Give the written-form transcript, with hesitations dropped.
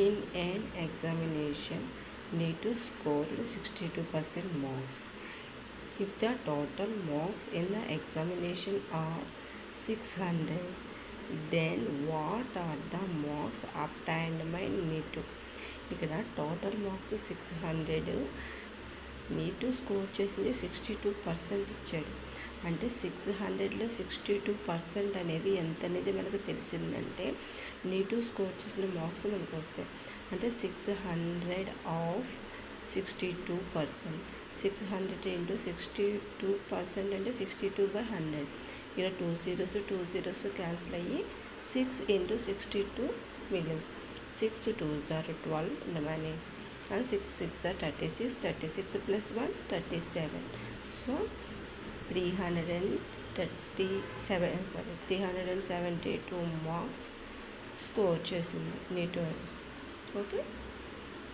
in an examination need to score 62% marks. If the total marks in the examination are 600, then what are the marks obtained by NEET? ఇక్కడ total marks 600, neat score చేసింది 62% ఇచ్చాడు. అంటే 600లో 62% అనేది ఎంత అనేది మనకు తెలిసిందంటే నీట్ స్కోర్ చేసిన మార్క్స్ మనకు వస్తాయి. అంటే 600 ఆఫ్ 62%, 600 ఇంటూ 62% అంటే 62/100. ఇలా 2 zeros క్యాన్సిల్ అయ్యి 6 ఇంటూ 62 మిగిలింది. 6 2s are 12 remaining, and 6 6 are 36, 36 plus 1 37. So 372 marks score చేసింది నీట్. ఓకే.